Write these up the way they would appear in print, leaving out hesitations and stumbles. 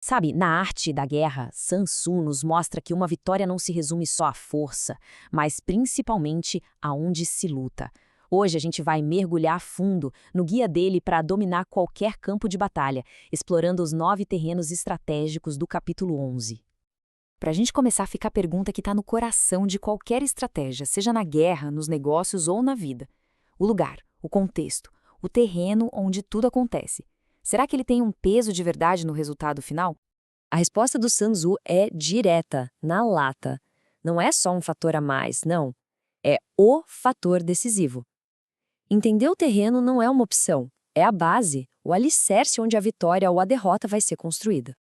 Sabe, na arte da guerra, Sun Tzu nos mostra que uma vitória não se resume só à força, mas principalmente aonde se luta. Hoje a gente vai mergulhar a fundo no guia dele para dominar qualquer campo de batalha, explorando os 9 terrenos estratégicos do capítulo 11. Para a gente começar, fica a pergunta que está no coração de qualquer estratégia, seja na guerra, nos negócios ou na vida. O lugar, o contexto, o terreno onde tudo acontece. Será que ele tem um peso de verdade no resultado final? A resposta do Sun Tzu é direta, na lata. Não é só um fator a mais, não. É o fator decisivo. Entender o terreno não é uma opção, é a base, o alicerce onde a vitória ou a derrota vai ser construída.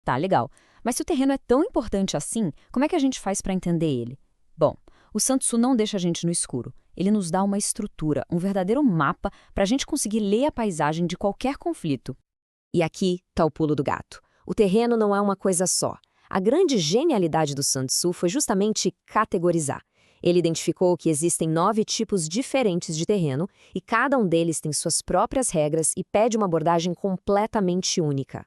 Tá, legal. Mas se o terreno é tão importante assim, como é que a gente faz para entender ele? Bom, o Sun Tzu não deixa a gente no escuro. Ele nos dá uma estrutura, um verdadeiro mapa para a gente conseguir ler a paisagem de qualquer conflito. E aqui está o pulo do gato. O terreno não é uma coisa só. A grande genialidade do Sun Tzu foi justamente categorizar. Ele identificou que existem 9 tipos diferentes de terreno e cada um deles tem suas próprias regras e pede uma abordagem completamente única.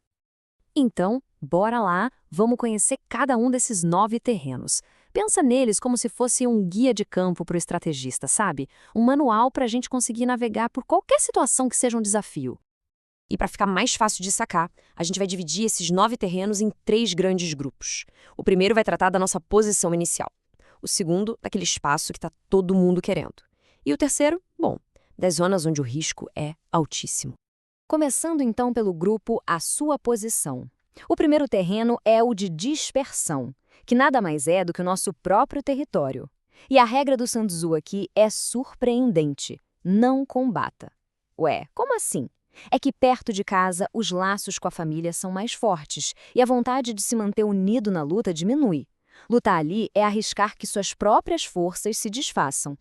Então, bora lá, vamos conhecer cada um desses 9 terrenos. Pensa neles como se fosse um guia de campo para o estrategista, sabe? Um manual para a gente conseguir navegar por qualquer situação que seja um desafio. E para ficar mais fácil de sacar, a gente vai dividir esses 9 terrenos em 3 grandes grupos. O primeiro vai tratar da nossa posição inicial. O segundo, daquele espaço que está todo mundo querendo. E o terceiro, bom, das zonas onde o risco é altíssimo. Começando então pelo grupo A Sua Posição. O primeiro terreno é o de dispersão, que nada mais é do que o nosso próprio território. E a regra do Sun Tzu aqui é surpreendente: não combata. Ué, como assim? É que perto de casa os laços com a família são mais fortes e a vontade de se manter unido na luta diminui. Lutar ali é arriscar que suas próprias forças se desfaçam.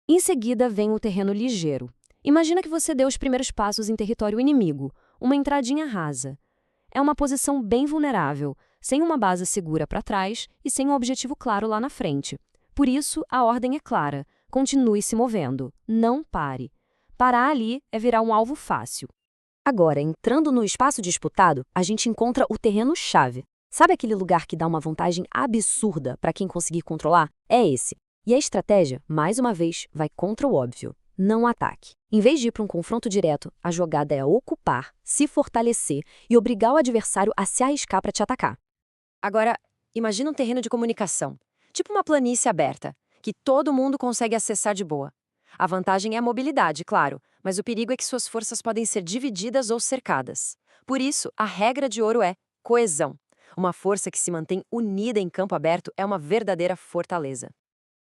Em seguida vem o terreno ligeiro. Imagina que você deu os primeiros passos em território inimigo, uma entradinha rasa. É uma posição bem vulnerável, sem uma base segura para trás e sem um objetivo claro lá na frente. Por isso, a ordem é clara: continue se movendo, não pare. Parar ali é virar um alvo fácil. Agora, entrando no espaço disputado, a gente encontra o terreno-chave. Sabe aquele lugar que dá uma vantagem absurda para quem conseguir controlar? É esse. E a estratégia, mais uma vez, vai contra o óbvio: não ataque. Em vez de ir para um confronto direto, a jogada é ocupar, se fortalecer e obrigar o adversário a se arriscar para te atacar. Agora, imagina um terreno de comunicação, tipo uma planície aberta, que todo mundo consegue acessar de boa. A vantagem é a mobilidade, claro, mas o perigo é que suas forças podem ser divididas ou cercadas. Por isso, a regra de ouro é coesão. Uma força que se mantém unida em campo aberto é uma verdadeira fortaleza.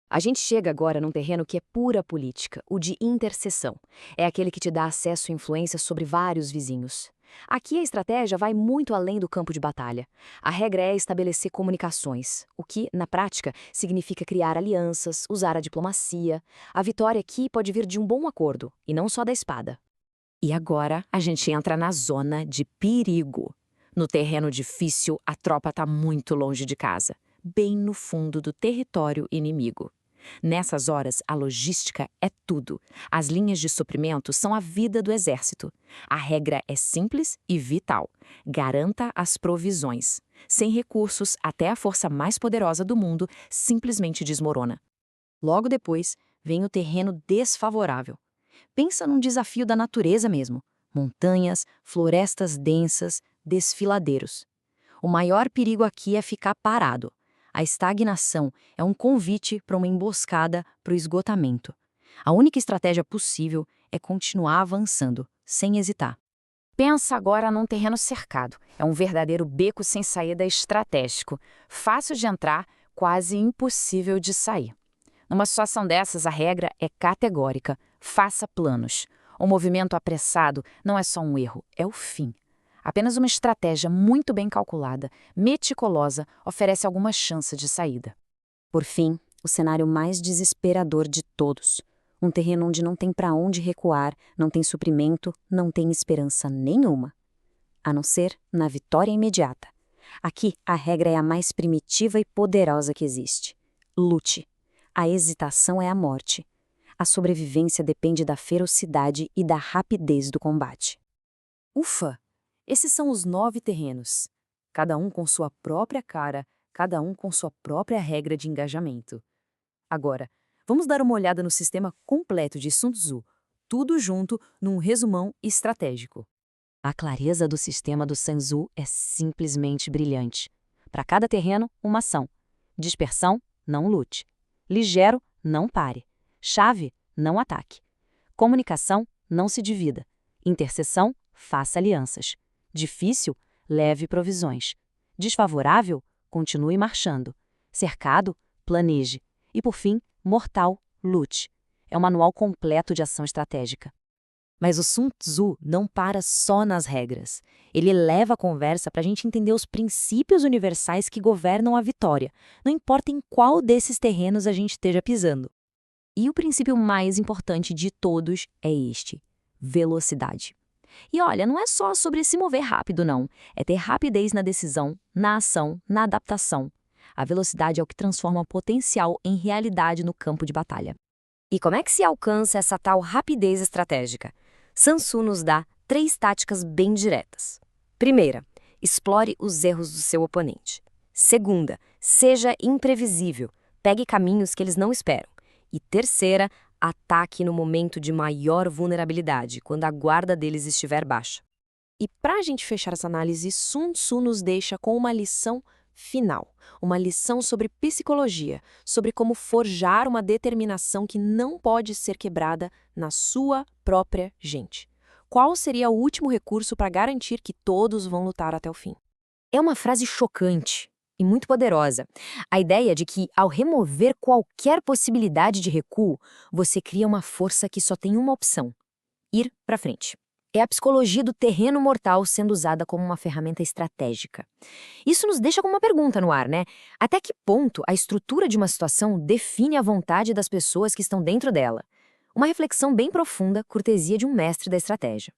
A gente chega agora num terreno que é pura política, o de interseção. É aquele que te dá acesso e influência sobre vários vizinhos. Aqui a estratégia vai muito além do campo de batalha. A regra é estabelecer comunicações, o que, na prática, significa criar alianças, usar a diplomacia. A vitória aqui pode vir de um bom acordo, e não só da espada. E agora a gente entra na zona de perigo. No terreno difícil, a tropa está muito longe de casa, bem no fundo do território inimigo. Nessas horas, a logística é tudo. As linhas de suprimento são a vida do exército. A regra é simples e vital: garanta as provisões. Sem recursos, até a força mais poderosa do mundo simplesmente desmorona. Logo depois, vem o terreno desfavorável. Pensa num desafio da natureza mesmo: montanhas, florestas densas, desfiladeiros. O maior perigo aqui é ficar parado. A estagnação é um convite para uma emboscada para o esgotamento. A única estratégia possível é continuar avançando, sem hesitar. Pensa agora num terreno cercado. É um verdadeiro beco sem saída estratégico. Fácil de entrar, quase impossível de sair. Numa situação dessas, a regra é categórica: faça planos. O movimento apressado não é só um erro, é o fim. Apenas uma estratégia muito bem calculada, meticulosa, oferece alguma chance de saída. Por fim, o cenário mais desesperador de todos. Um terreno onde não tem para onde recuar, não tem suprimento, não tem esperança nenhuma. A não ser na vitória imediata. Aqui, a regra é a mais primitiva e poderosa que existe: lute. A hesitação é a morte. A sobrevivência depende da ferocidade e da rapidez do combate. Ufa! Esses são os 9 terrenos. cada um com sua própria cara, cada um com sua própria regra de engajamento. Agora, vamos dar uma olhada no sistema completo de Sun Tzu, tudo junto num resumão estratégico. A clareza do sistema do Sun Tzu é simplesmente brilhante. Para cada terreno, uma ação. Dispersão, não lute. Ligeiro, não pare. Chave, não ataque. Comunicação, não se divida. Interseção, faça alianças. Difícil, leve provisões. Desfavorável, continue marchando. Cercado, planeje. E por fim, mortal, lute. É um manual completo de ação estratégica. Mas o Sun Tzu não para só nas regras. Ele leva a conversa para a gente entender os princípios universais que governam a vitória, não importa em qual desses terrenos a gente esteja pisando. E o princípio mais importante de todos é este: velocidade. E olha, não é só sobre se mover rápido, não. É ter rapidez na decisão, na ação, na adaptação. A velocidade é o que transforma o potencial em realidade no campo de batalha. E como é que se alcança essa tal rapidez estratégica? Sun Tzu nos dá 3 táticas bem diretas. Primeira, explore os erros do seu oponente. Segunda, seja imprevisível, pegue caminhos que eles não esperam. E terceira, ataque no momento de maior vulnerabilidade, quando a guarda deles estiver baixa. E para a gente fechar essa análise, Sun Tzu nos deixa com uma lição final, uma lição sobre psicologia, sobre como forjar uma determinação que não pode ser quebrada na sua própria gente. Qual seria o último recurso para garantir que todos vão lutar até o fim? É uma frase chocante e muito poderosa. A ideia de que, ao remover qualquer possibilidade de recuo, você cria uma força que só tem uma opção: ir para frente. É a psicologia do terreno mortal sendo usada como uma ferramenta estratégica. Isso nos deixa com uma pergunta no ar, né? Até que ponto a estrutura de uma situação define a vontade das pessoas que estão dentro dela? Uma reflexão bem profunda, cortesia de um mestre da estratégia.